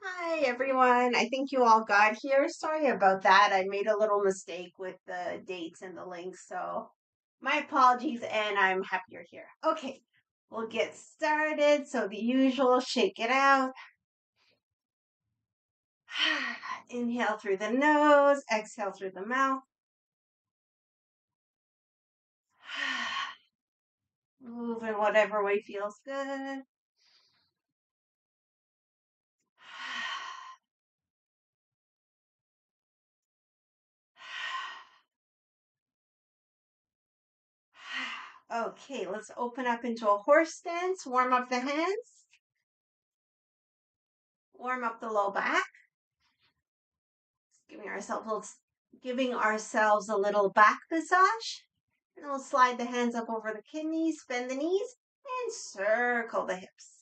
Hi everyone. I think you all got here. Sorry about that. I made a little mistake with the dates and the links, so my apologies, and I'm happy you're here. Okay, we'll get started. So the usual, shake it out. Inhale through the nose, exhale through the mouth. Move in whatever way feels good. Okay, let's open up into a horse stance. Warm up the hands. Warm up the low back. Giving ourselves a little back massage. And we'll slide the hands up over the kidneys, bend the knees, and circle the hips.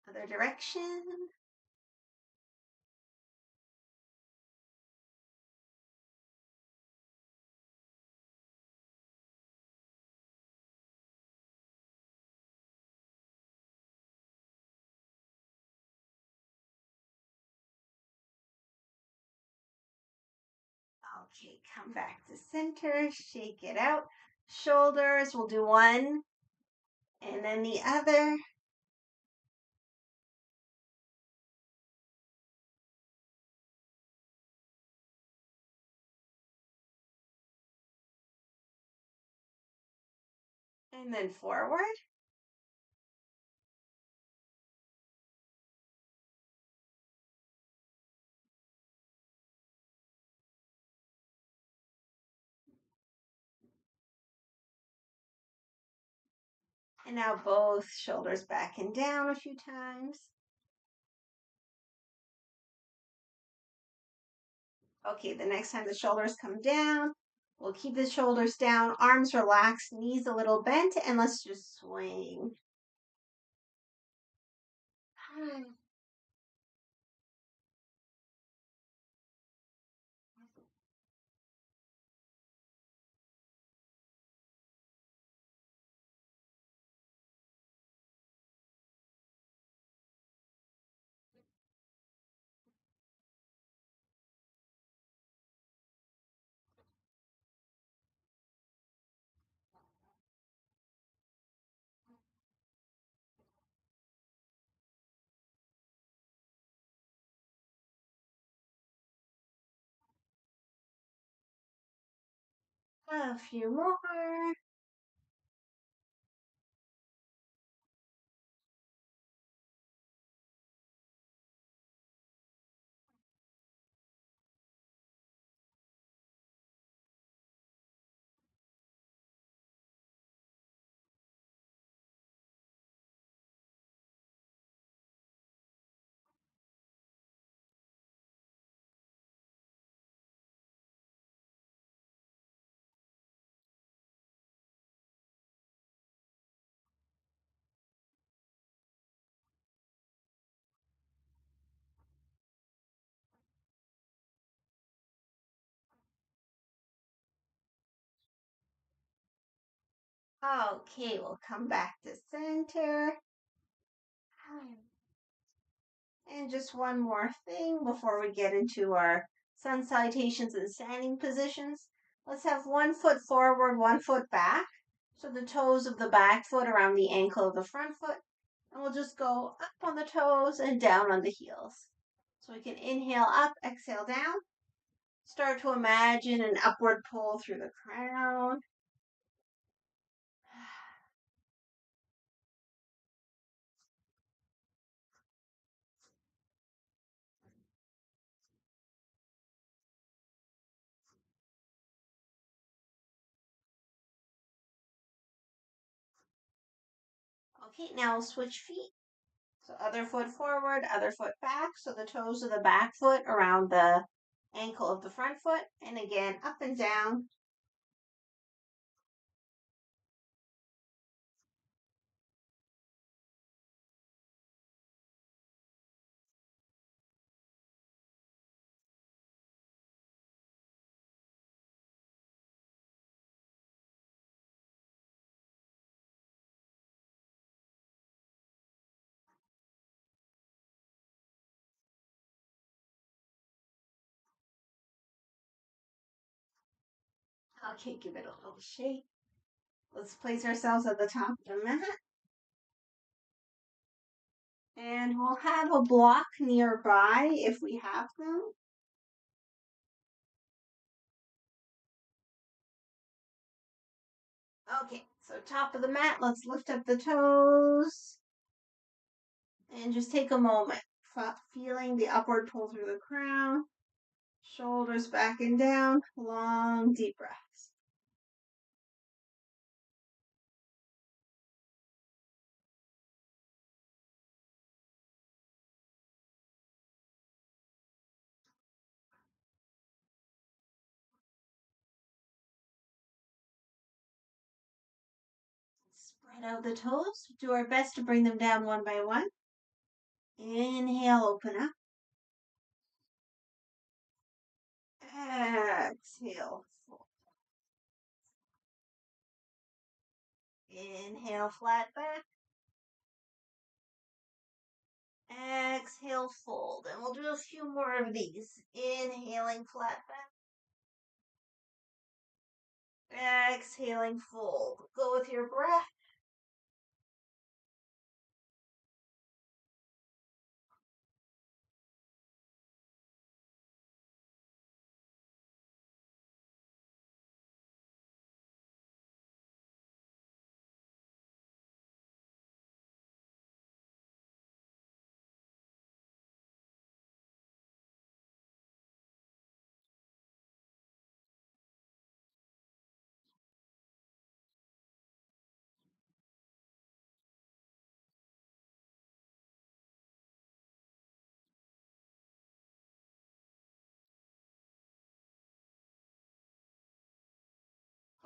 Other direction. Okay, come back to center, shake it out. Shoulders, we'll do one and then the other. And then forward. And now both shoulders back and down a few times. Okay, the next time the shoulders come down, we'll keep the shoulders down, arms relaxed, knees a little bent, and let's just swing. A few more. Okay, we'll come back to center. And just one more thing before we get into our sun salutations and standing positions. Let's have one foot forward, one foot back. So the toes of the back foot around the ankle of the front foot. And we'll just go up on the toes and down on the heels. So we can inhale up, exhale down. Start to imagine an upward pull through the crown. Okay, now we'll switch feet. So other foot forward, other foot back. So the toes of the back foot around the ankle of the front foot. And again, up and down. Okay, give it a little shake. Let's place ourselves at the top of the mat. And we'll have a block nearby if we have them. Okay, so top of the mat, let's lift up the toes. And just take a moment, feeling the upward pull through the crown. Shoulders back and down, long, deep breaths. Spread out the toes. Do our best to bring them down one by one. Inhale, open up. Exhale, fold. Inhale, flat back. Exhale, fold. And we'll do a few more of these. Inhaling, flat back. Exhaling, fold. Go with your breath.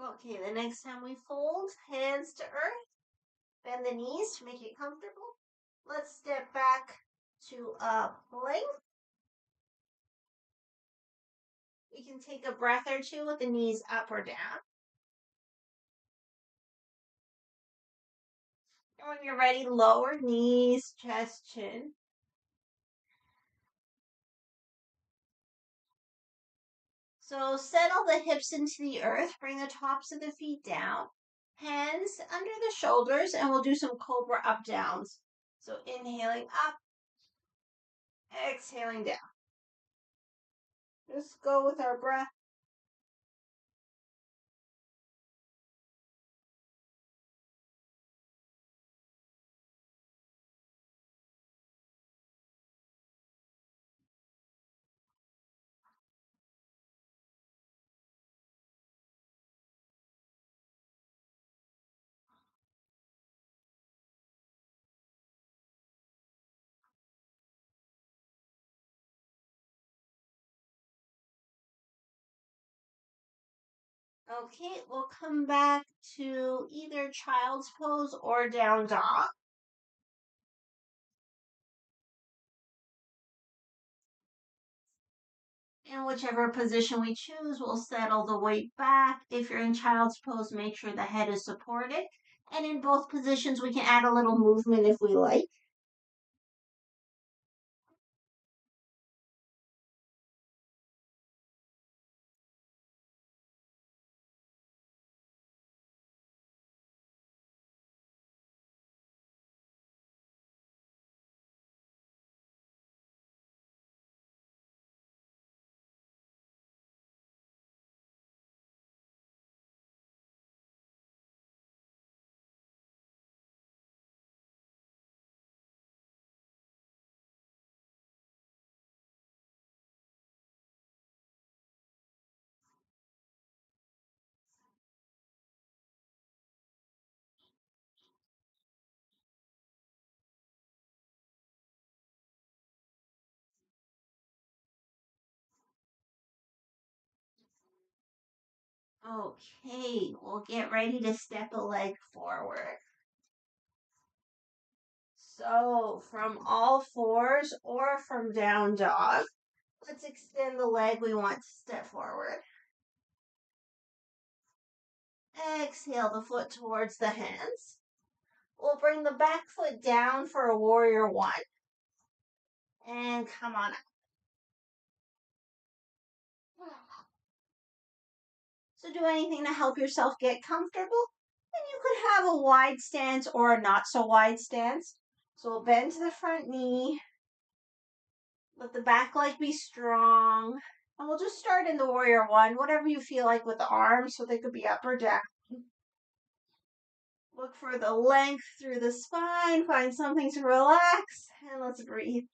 Okay, the next time we fold, hands to earth. Bend the knees to make it comfortable. Let's step back to a plank. We can take a breath or two with the knees up or down. And when you're ready, lower knees, chest, chin. So settle the hips into the earth. Bring the tops of the feet down. Hands under the shoulders, and we'll do some cobra up downs. So inhaling up, exhaling down. Just go with our breath. Okay, we'll come back to either child's pose or down dog. In whichever position we choose, we'll settle the weight back. If you're in child's pose, make sure the head is supported. And in both positions, we can add a little movement if we like. Okay, we'll get ready to step a leg forward. So from all fours or from down dog, let's extend the leg we want to step forward. Exhale the foot towards the hands. We'll bring the back foot down for a warrior one. And come on up. So do anything to help yourself get comfortable. And you could have a wide stance or a not so wide stance. So we'll bend to the front knee, let the back leg be strong. And we'll just start in the warrior one, whatever you feel like with the arms, so they could be up or down. Look for the length through the spine, find something to relax, and let's breathe.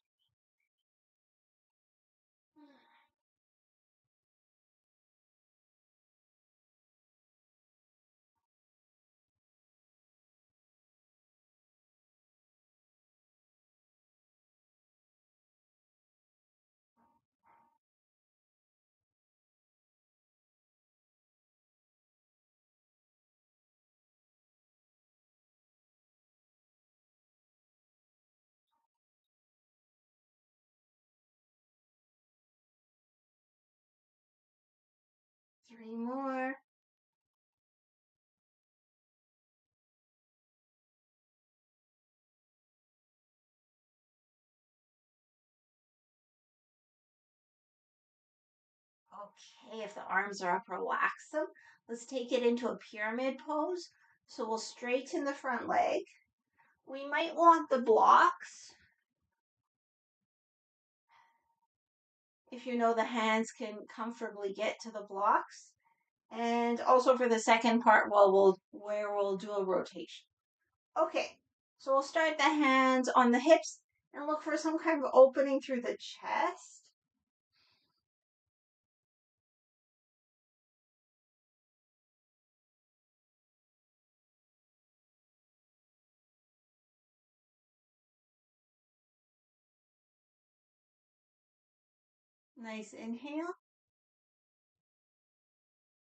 Three more. Okay, if the arms are up, relax them. Let's take it into a pyramid pose. So we'll straighten the front leg. We might want the blocks. If you know the hands can comfortably get to the blocks. And also for the second part, we'll do a rotation. Okay, so we'll start the hands on the hips and look for some kind of opening through the chest. Nice inhale.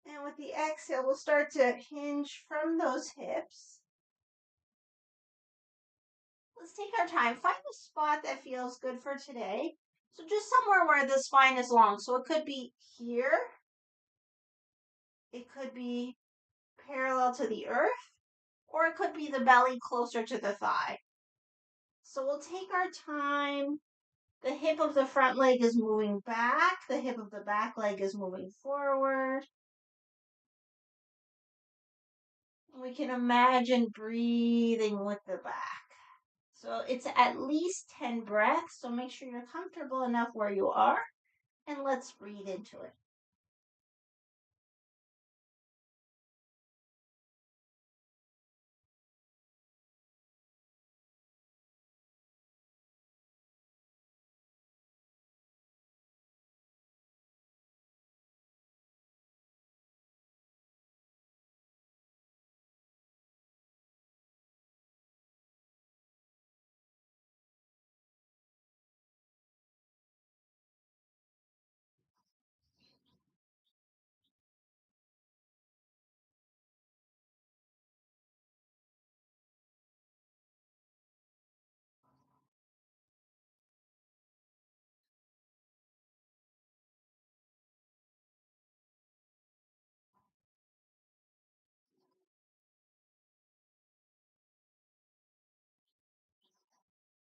And with the exhale, we'll start to hinge from those hips. Let's take our time. Find a spot that feels good for today. So just somewhere where the spine is long. So it could be here. It could be parallel to the earth. Or it could be the belly closer to the thigh. So we'll take our time. The hip of the front leg is moving back. The hip of the back leg is moving forward. We can imagine breathing with the back. So it's at least 10 breaths. So make sure you're comfortable enough where you are. And let's breathe into it.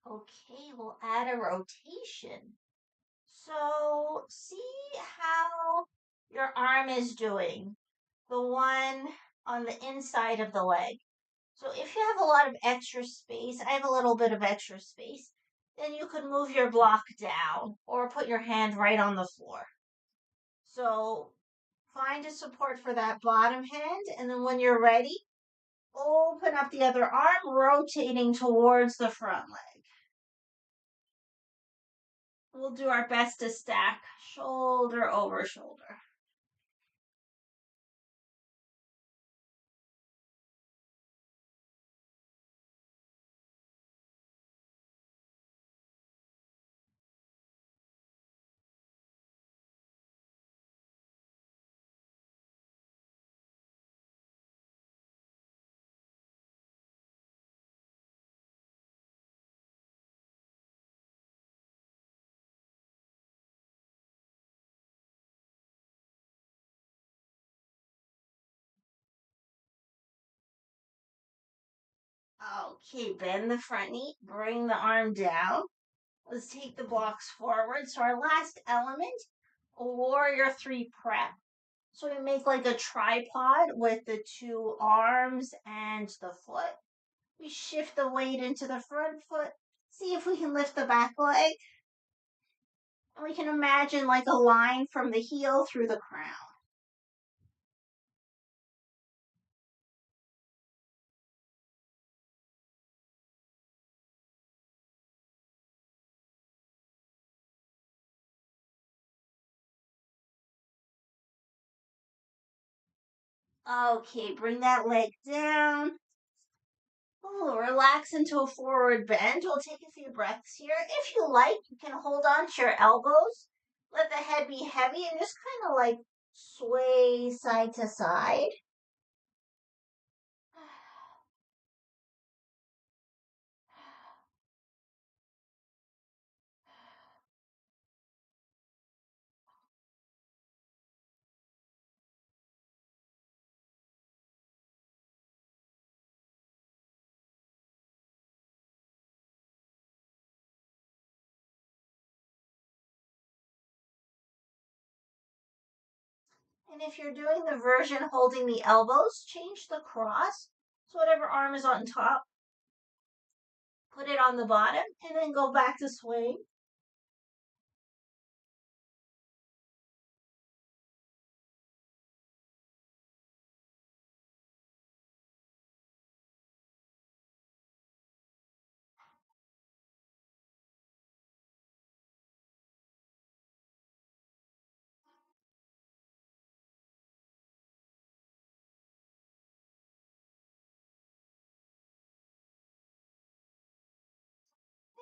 Okay, we'll add a rotation. So see how your arm is doing, the one on the inside of the leg. So if you have a lot of extra space, I have a little bit of extra space, then you could move your block down or put your hand right on the floor. So find a support for that bottom hand, and then when you're ready, open up the other arm, rotating towards the front leg. We'll do our best to stack shoulder over shoulder. Okay, bend the front knee, bring the arm down. Let's take the blocks forward. So our last element, a warrior three prep. So we make like a tripod with the two arms and the foot. We shift the weight into the front foot. See if we can lift the back leg. And we can imagine like a line from the heel through the crown. Okay, bring that leg down. Oh, relax into a forward bend. We'll take a few breaths here. If you like, you can hold on to your elbows. Let the head be heavy and just kind of like sway side to side. And if you're doing the version holding the elbows, change the cross. So whatever arm is on top, put it on the bottom and then go back to swing.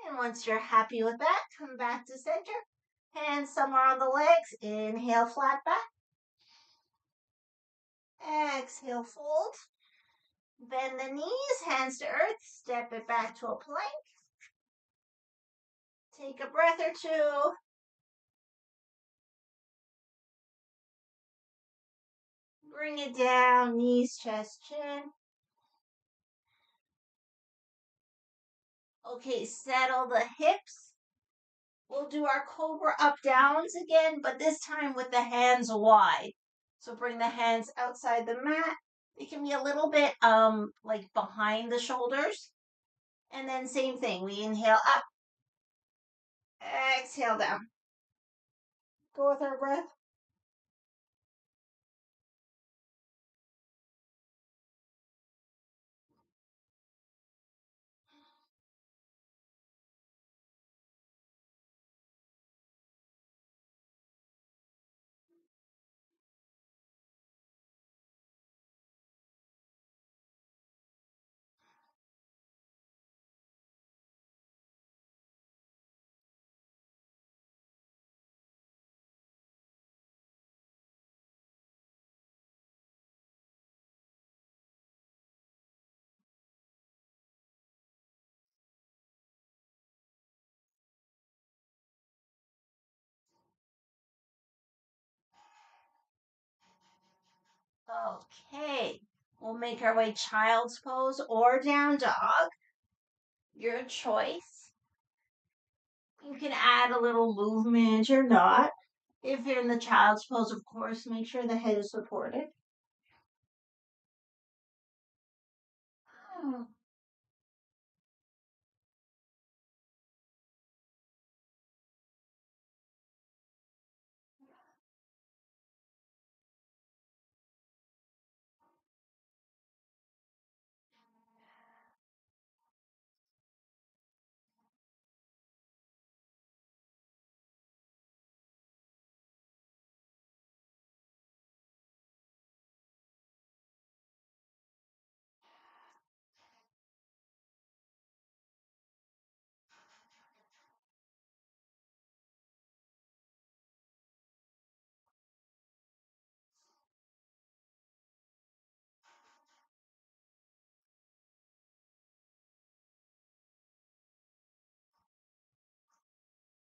And once you're happy with that, come back to center. Hands somewhere on the legs. Inhale, flat back. Exhale, fold. Bend the knees, hands to earth. Step it back to a plank. Take a breath or two. Bring it down, knees, chest, chin. Okay, settle the hips. We'll do our cobra up downs again, but this time with the hands wide. So bring the hands outside the mat. They can be a little bit like behind the shoulders. And then same thing. We inhale up, exhale down. Go with our breath. Okay. We'll make our way child's pose or down dog. Your choice. You can add a little movement or not. If you're in the child's pose, of course, make sure the head is supported.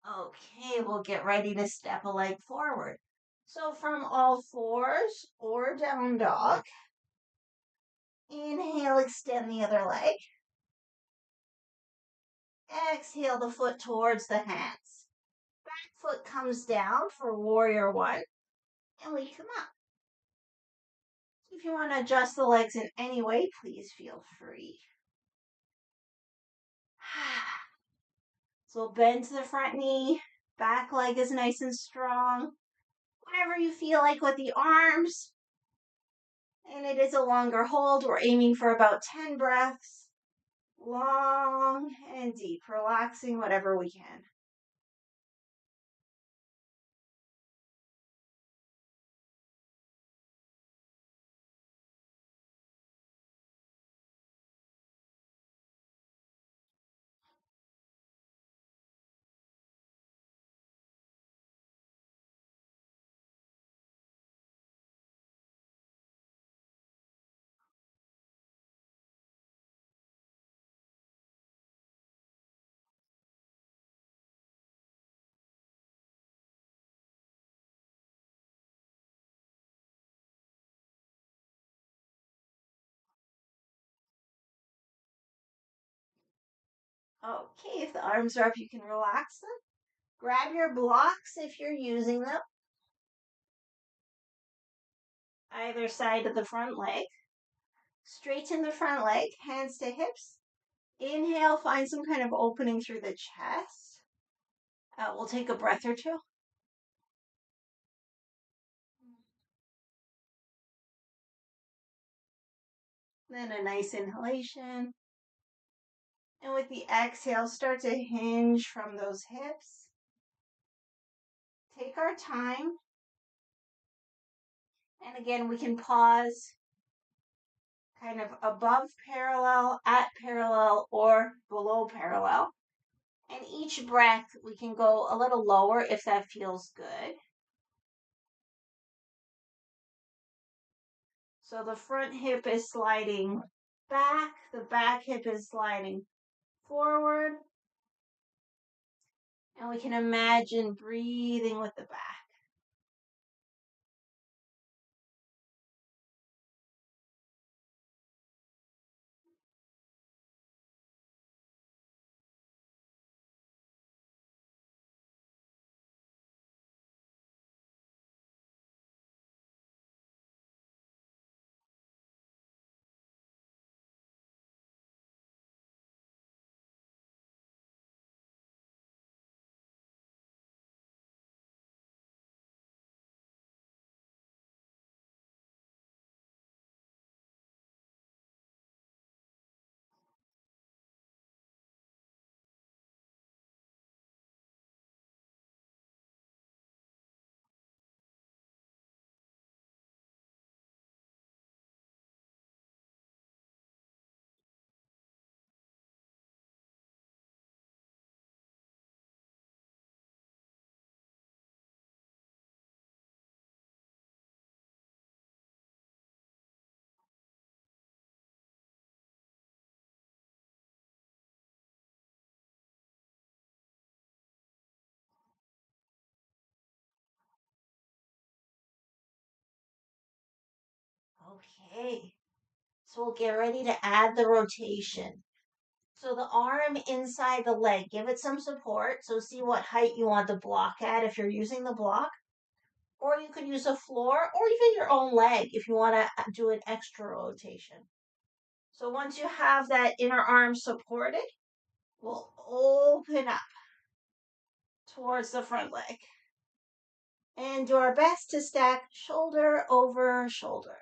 Okay, we'll get ready to step a leg forward. So from all fours or down dog, inhale, extend the other leg. Exhale the foot towards the hands. Back foot comes down for warrior one, and we come up. If you want to adjust the legs in any way, please feel free. So bend to the front knee, back leg is nice and strong. Whatever you feel like with the arms. And it is a longer hold. We're aiming for about 10 breaths. Long and deep, relaxing whatever we can. Okay, if the arms are up, you can relax them. Grab your blocks if you're using them. Either side of the front leg. Straighten the front leg, hands to hips. Inhale, find some kind of opening through the chest. We'll take a breath or two. Then a nice inhalation. And with the exhale, start to hinge from those hips. Take our time. And again, we can pause kind of above parallel, at parallel, or below parallel. And each breath, we can go a little lower if that feels good. So the front hip is sliding back, the back hip is sliding forward. And we can imagine breathing with the back. Okay, so we'll get ready to add the rotation. So the arm inside the leg, give it some support. So see what height you want the block at if you're using the block. Or you could use a floor or even your own leg if you want to do an extra rotation. So once you have that inner arm supported, we'll open up towards the front leg. And do our best to stack shoulder over shoulder.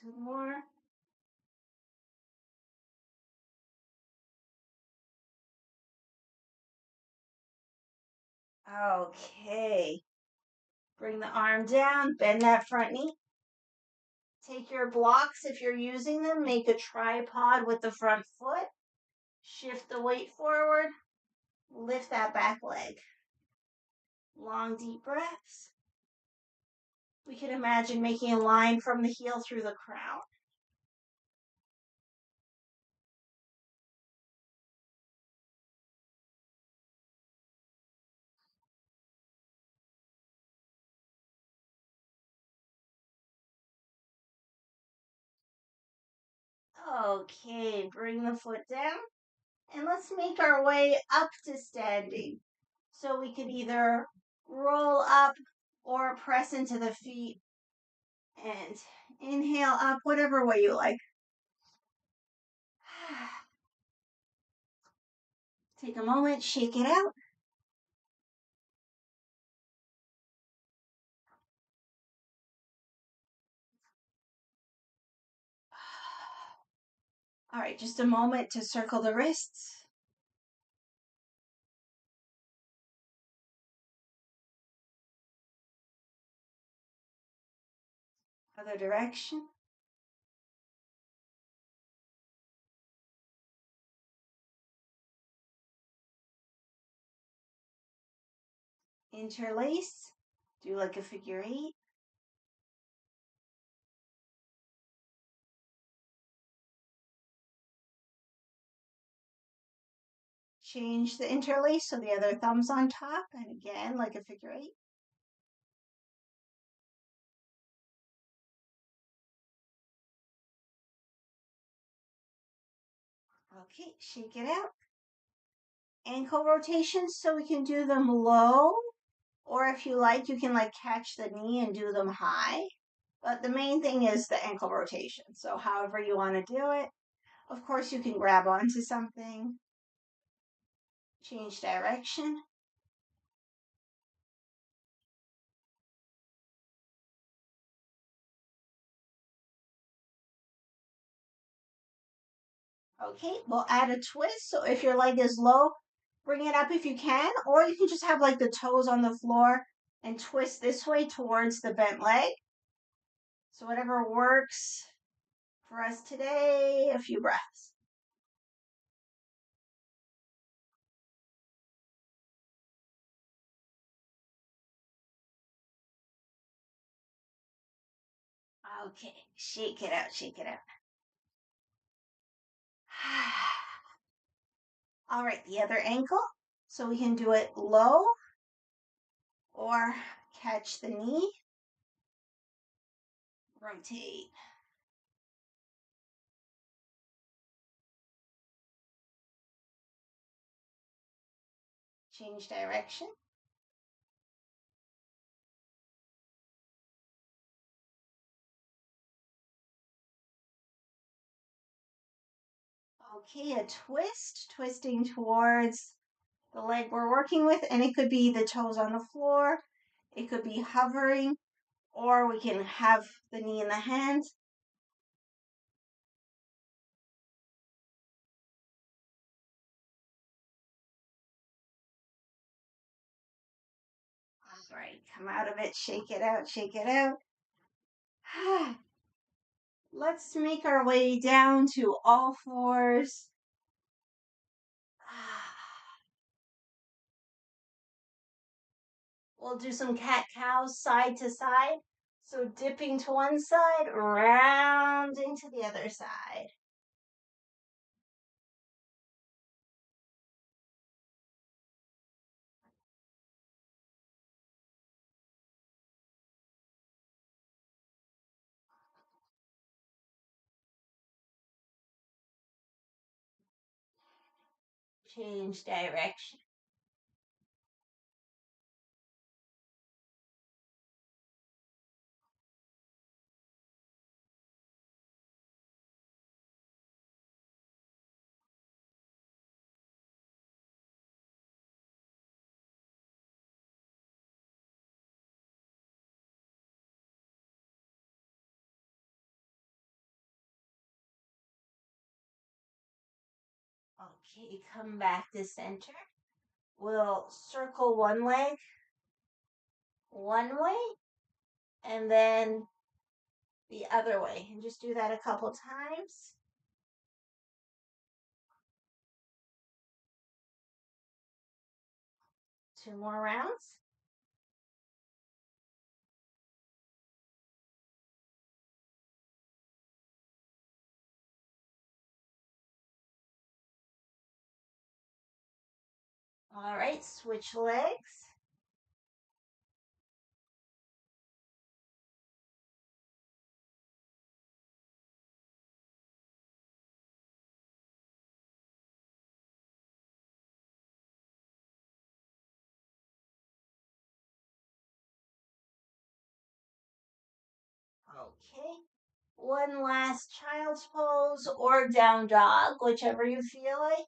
Two more. Okay. Bring the arm down, bend that front knee. Take your blocks if you're using them, make a tripod with the front foot. Shift the weight forward, lift that back leg. Long, deep breaths. We can imagine making a line from the heel through the crown. Okay, bring the foot down and let's make our way up to standing. So we could either roll up or press into the feet and inhale up, whatever way you like. Take a moment, shake it out. All right, just a moment to circle the wrists. Other direction. Interlace. Do like a figure eight. Change the interlace so the other thumb's on top, and again, like a figure eight. Okay, shake it out. Ankle rotations, so we can do them low, or if you like, you can like catch the knee and do them high. But the main thing is the ankle rotation. So however you want to do it. Of course, you can grab onto something, change direction. Okay, we'll add a twist. So if your leg is low, bring it up if you can, or you can just have like the toes on the floor and twist this way towards the bent leg. So whatever works for us today, a few breaths. Okay, shake it out, shake it out. All right, the other ankle. So we can do it low or catch the knee, rotate. Change direction. Okay, a twist, twisting towards the leg we're working with, and it could be the toes on the floor, it could be hovering, or we can have the knee in the hand. All right, come out of it, shake it out, shake it out. Let's make our way down to all fours. We'll do some cat cows side to side. So dipping to one side, rounding to the other side. Change direction. Okay, come back to center. We'll circle one leg one way and then the other way. And just do that a couple times. Two more rounds. All right, switch legs. Okay. One last child's pose or down dog, whichever you feel like.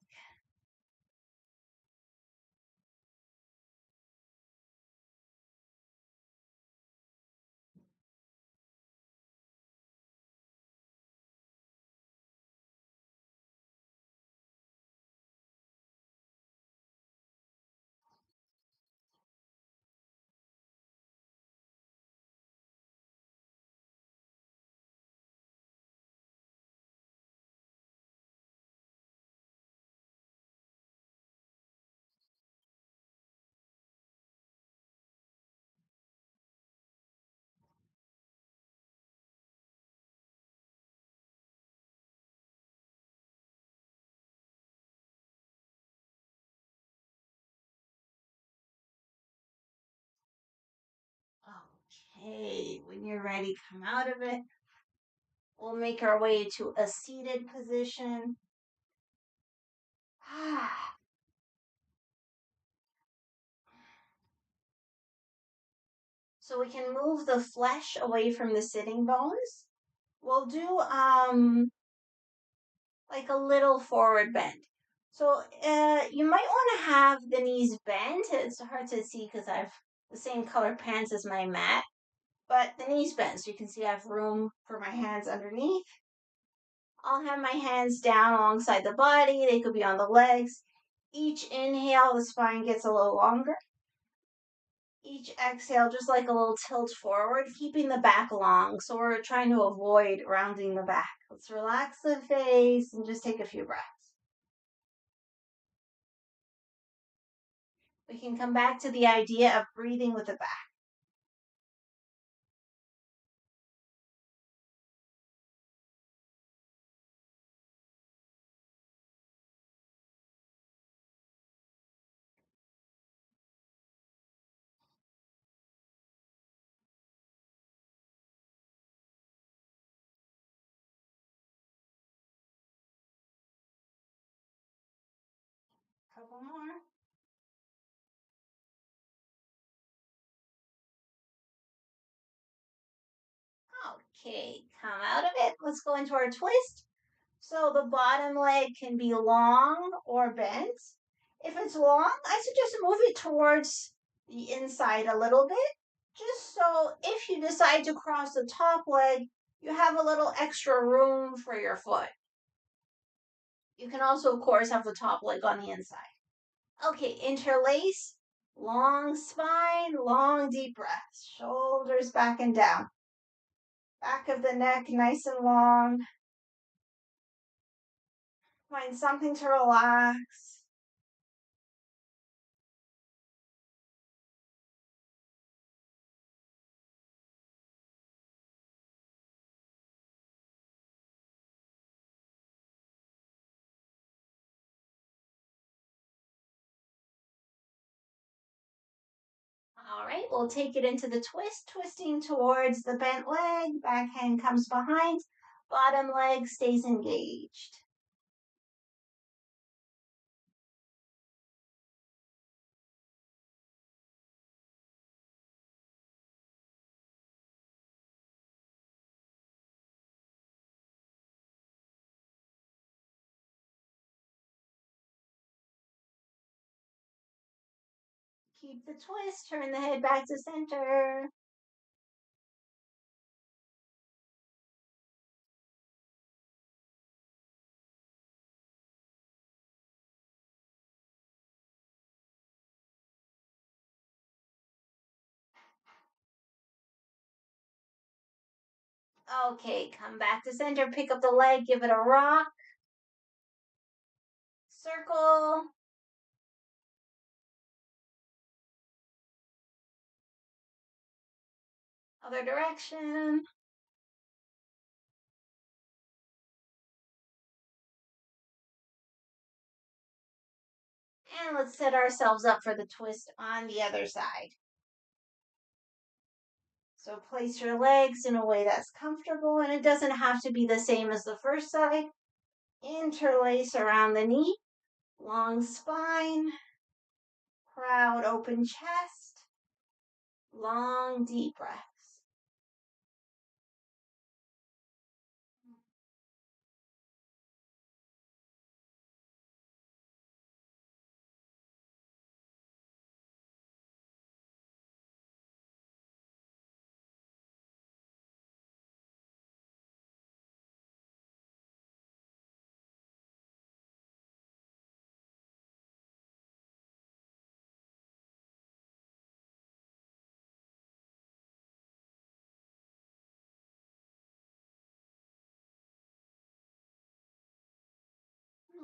Okay, when you're ready, come out of it. We'll make our way to a seated position. So we can move the flesh away from the sitting bones. We'll do like a little forward bend. So you might want to have the knees bent. It's hard to see because I have the same color pants as my mat, but the knees bent so you can see I have room for my hands underneath. I'll have my hands down alongside the body. They could be on the legs. Each inhale, the spine gets a little longer. Each exhale, just like a little tilt forward, keeping the back long. So we're trying to avoid rounding the back. Let's relax the face and just take a few breaths. We can come back to the idea of breathing with the back. Couple more. Okay, come out of it. Let's go into our twist. So the bottom leg can be long or bent. If it's long, I suggest move it towards the inside a little bit, just so if you decide to cross the top leg, you have a little extra room for your foot. You can also, of course, have the top leg on the inside. Okay, interlace, long spine, long deep breaths, shoulders back and down. Back of the neck nice and long. Find something to relax. All right, we'll take it into the twist, twisting towards the bent leg. Back hand comes behind. Bottom leg stays engaged. Keep the twist. Turn the head back to center. Okay, come back to center. Pick up the leg. Give it a rock. Circle. Other direction. And let's set ourselves up for the twist on the other side. So place your legs in a way that's comfortable, and it doesn't have to be the same as the first side. Interlace around the knee, long spine, proud open chest, long deep breaths.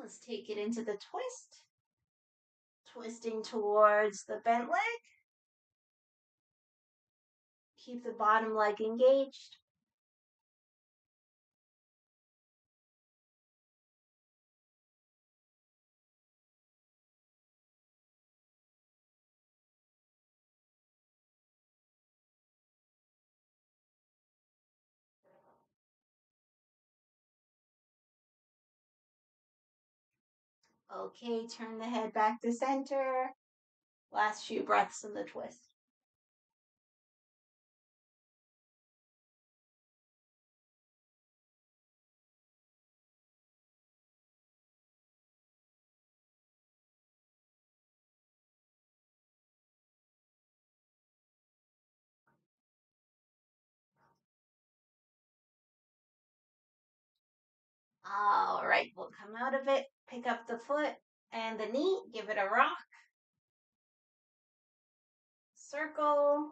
Let's take it into the twist. Twisting towards the bent leg. Keep the bottom leg engaged. Okay, turn the head back to center. Last few breaths in the twist. All right, we'll come out of it. Pick up the foot and the knee. Give it a rock. Circle.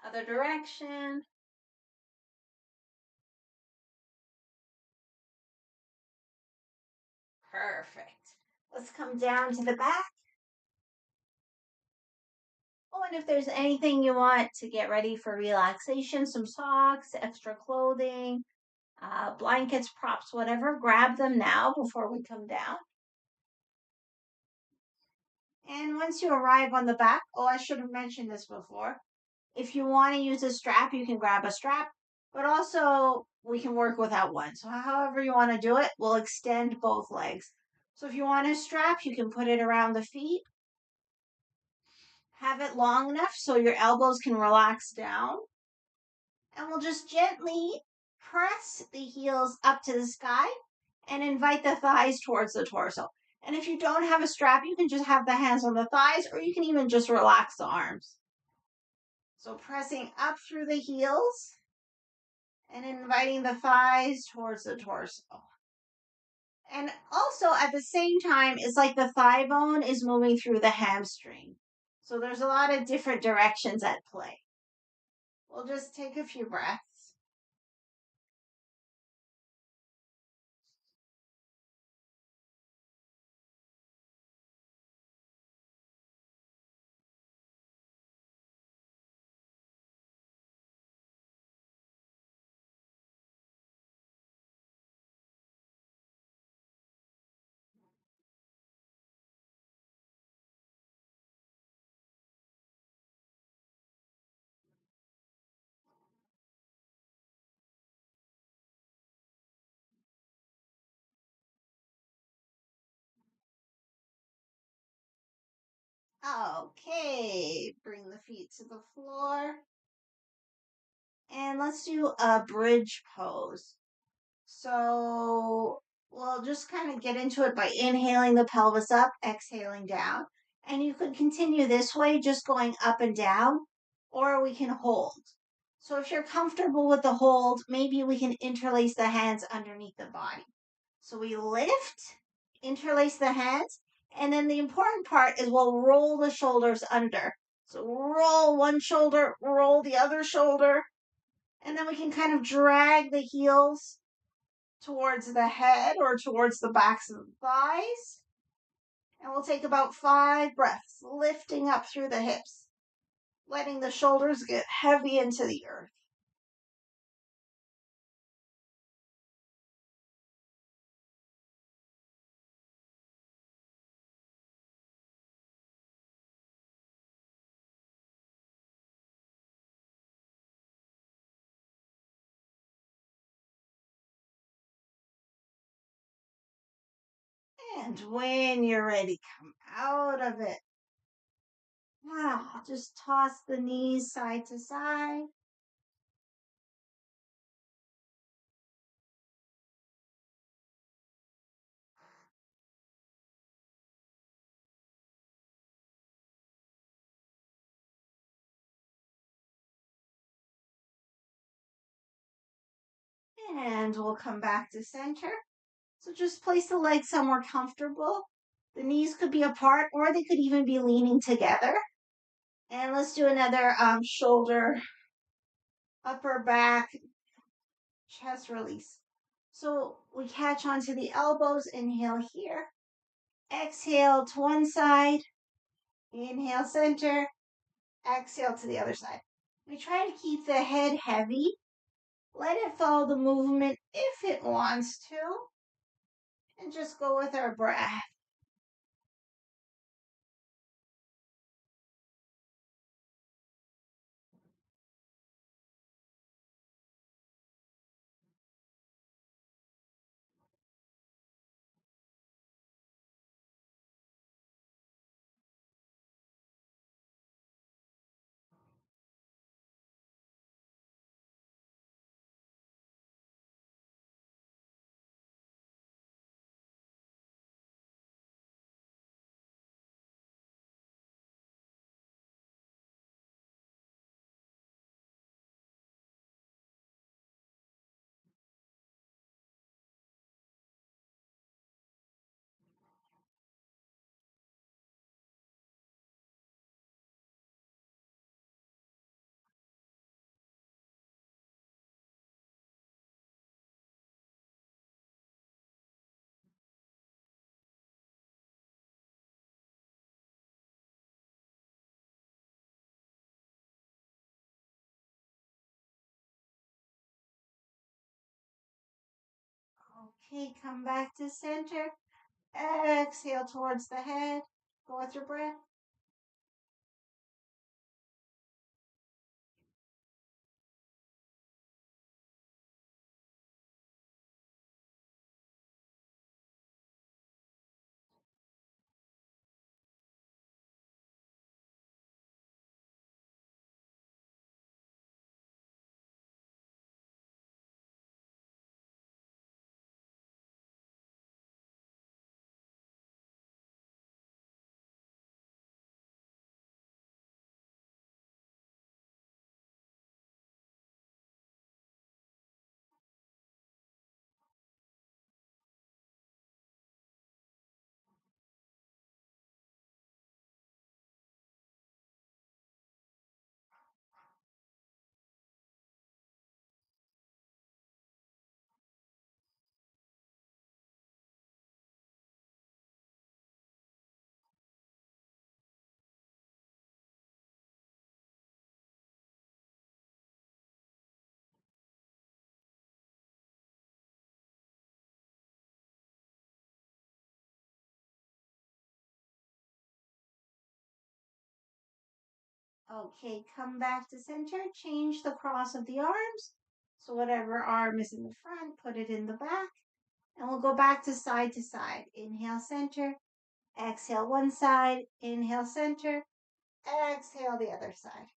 Other direction. Perfect. Let's come down to the back. Oh, and if there's anything you want to get ready for relaxation, some socks, extra clothing, blankets, props, whatever, grab them now before we come down. And once you arrive on the back, oh, I should have mentioned this before. If you want to use a strap, you can grab a strap, but also we can work without one. So, however you want to do it, we'll extend both legs. So, if you want a strap, you can put it around the feet. Have it long enough so your elbows can relax down. And we'll just gently press the heels up to the sky and invite the thighs towards the torso. And if you don't have a strap, you can just have the hands on the thighs, or you can even just relax the arms. So pressing up through the heels and inviting the thighs towards the torso. And also at the same time, it's like the thigh bone is moving through the hamstring. So there's a lot of different directions at play. We'll just take a few breaths. Okay, bring the feet to the floor. And let's do a bridge pose. So we'll just kind of get into it by inhaling the pelvis up, exhaling down. And you could continue this way, just going up and down, or we can hold. So if you're comfortable with the hold, maybe we can interlace the hands underneath the body. So we lift, interlace the hands, and then the important part is we'll roll the shoulders under. So roll one shoulder, roll the other shoulder, and then we can kind of drag the heels towards the head or towards the backs of the thighs. And we'll take about 5 breaths, lifting up through the hips, letting the shoulders get heavy into the earth. And when you're ready, come out of it. Just toss the knees side to side. And we'll come back to center. So just place the legs somewhere comfortable. The knees could be apart or they could even be leaning together. And let's do another shoulder, upper back, chest release. So we catch onto the elbows, inhale here. Exhale to one side, inhale center, exhale to the other side. We try to keep the head heavy. Let it follow the movement if it wants to. And just go with our breath. Okay, come back to center. Exhale towards the head. Go with your breath. Okay, come back to center. Change the cross of the arms. So whatever arm is in the front, put it in the back. And we'll go back to side to side. Inhale center. Exhale one side. Inhale center. Exhale the other side.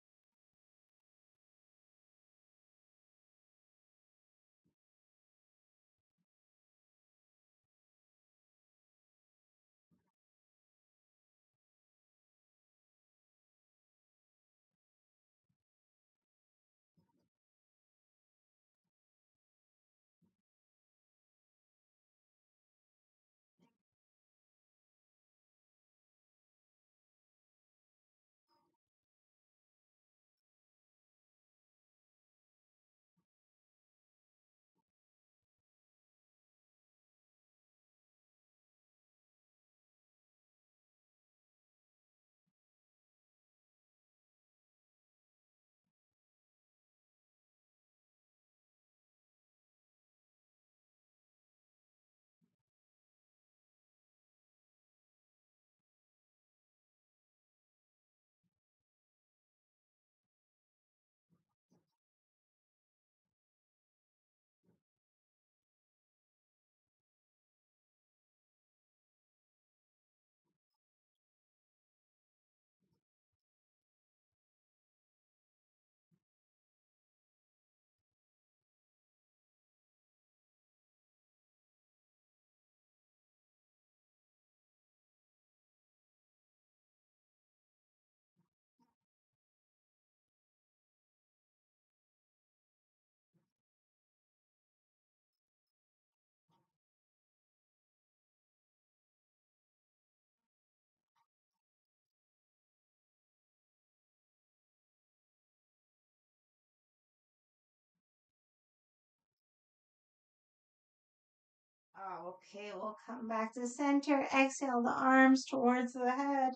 Okay, we'll come back to center. Exhale the arms towards the head.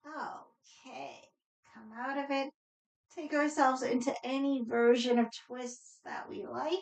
Okay, come out of it. Take ourselves into any version of twists that we like.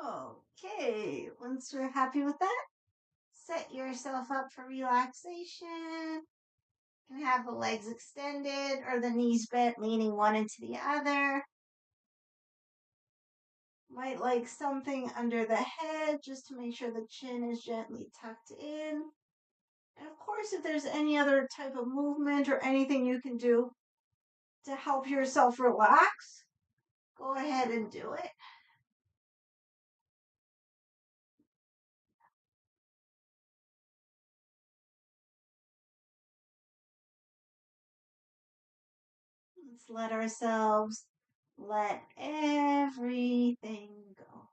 Okay, once you're happy with that, set yourself up for relaxation. You can have the legs extended or the knees bent, leaning one into the other. Might like something under the head just to make sure the chin is gently tucked in. And of course, if there's any other type of movement or anything you can do to help yourself relax, go ahead and do it. Let's let ourselves let everything go.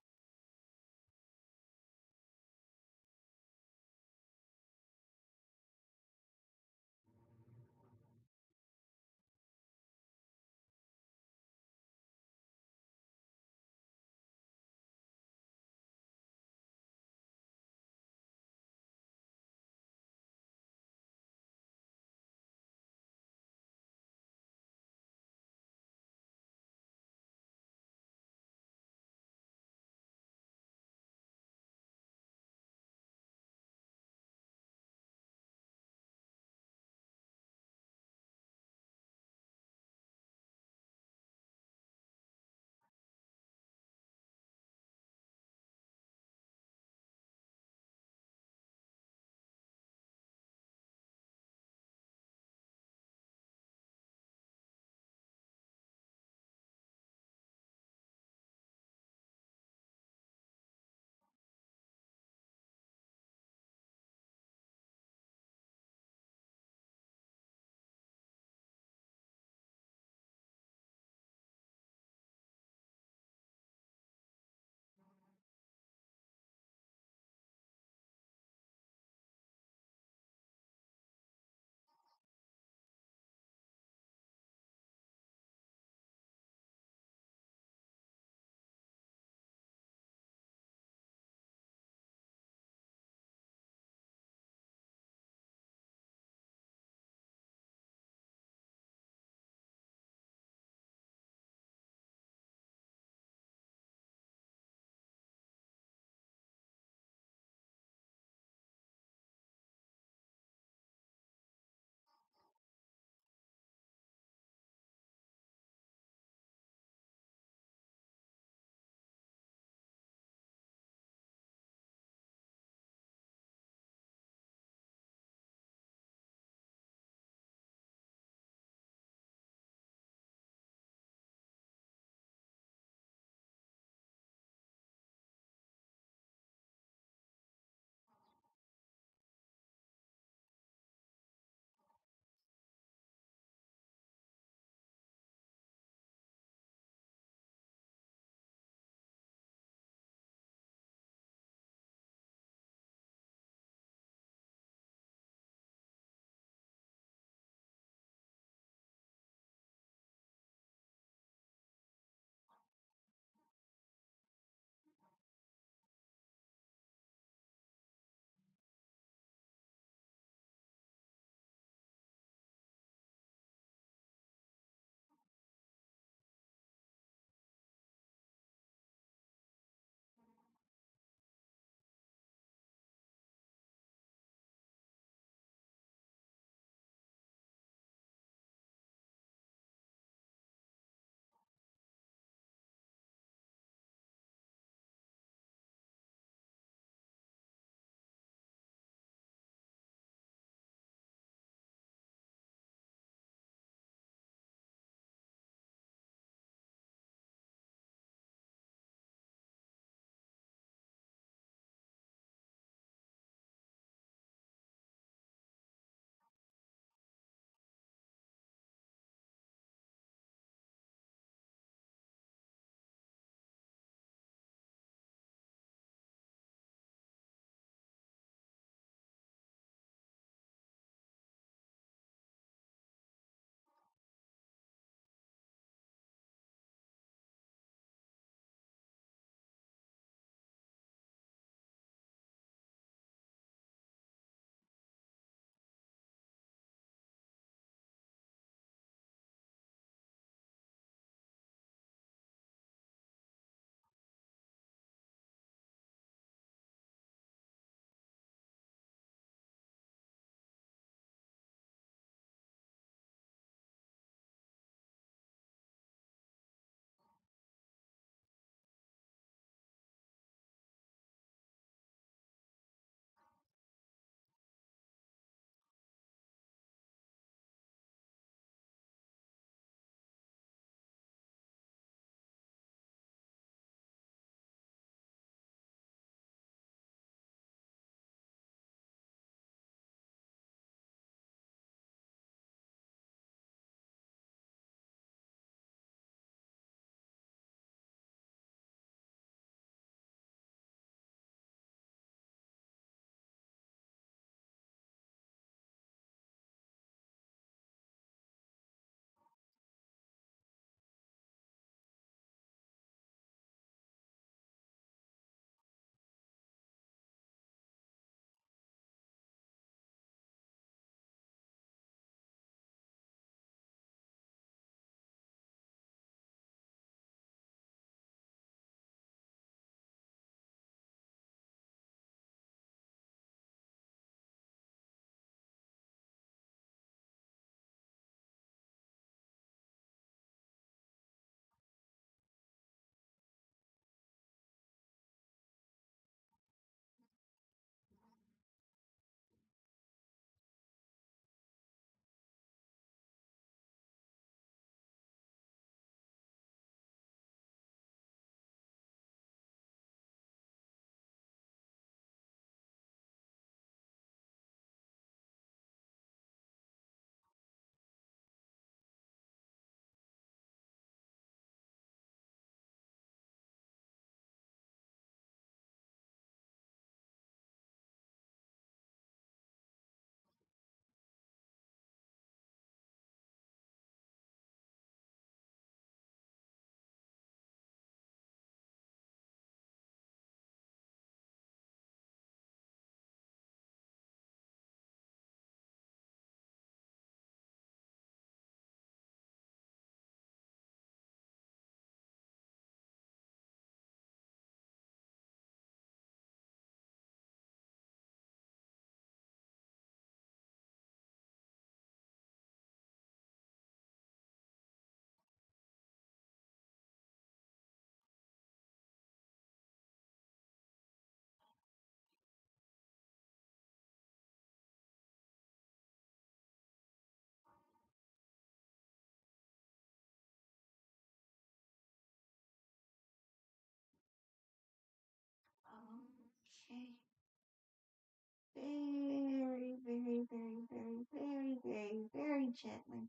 gently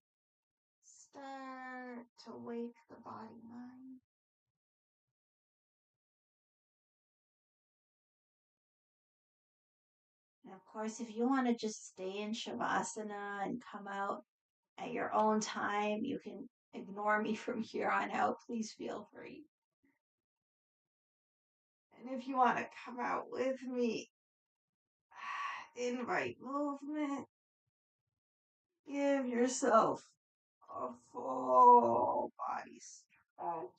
start to wake the body mind. And of course, if you want to just stay in Shavasana and come out at your own time, you can ignore me from here on out. Please feel free. And if you want to come out with me, invite movement. Give yourself a full body stretch.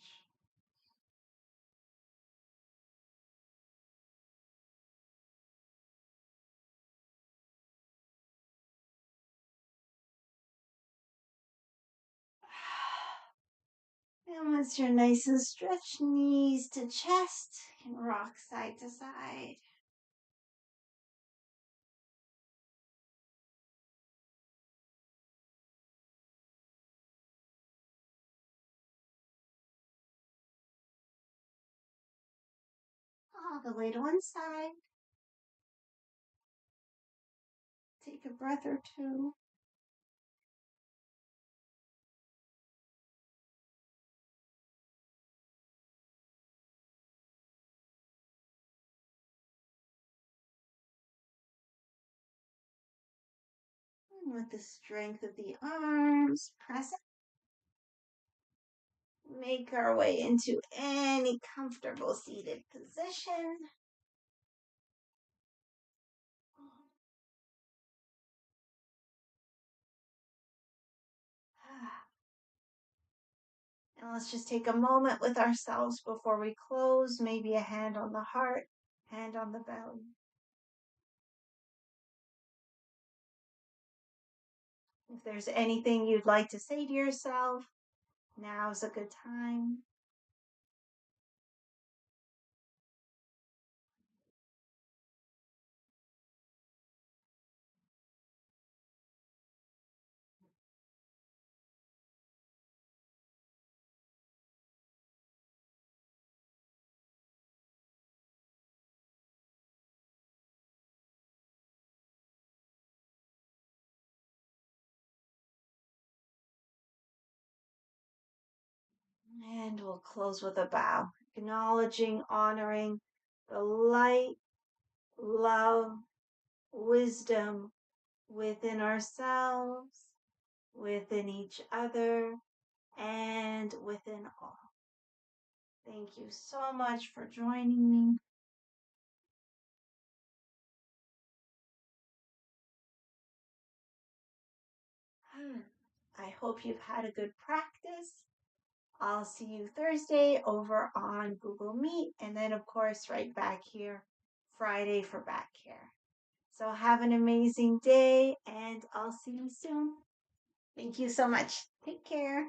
And once you're nice and stretched, knees to chest, you can rock side to side. All the way to one side. Take a breath or two. And with the strength of the arms present, make our way into any comfortable seated position. And let's just take a moment with ourselves before we close. Maybe a hand on the heart, hand on the belly. If there's anything you'd like to say to yourself, now's a good time. And we'll close with a bow, acknowledging, honoring the light, love, wisdom within ourselves, within each other, and within all. Thank you so much for joining me. I hope you've had a good practice. I'll see you Thursday over on Google Meet, and then, of course, right back here Friday for back care. So have an amazing day, and I'll see you soon. Thank you so much. Take care.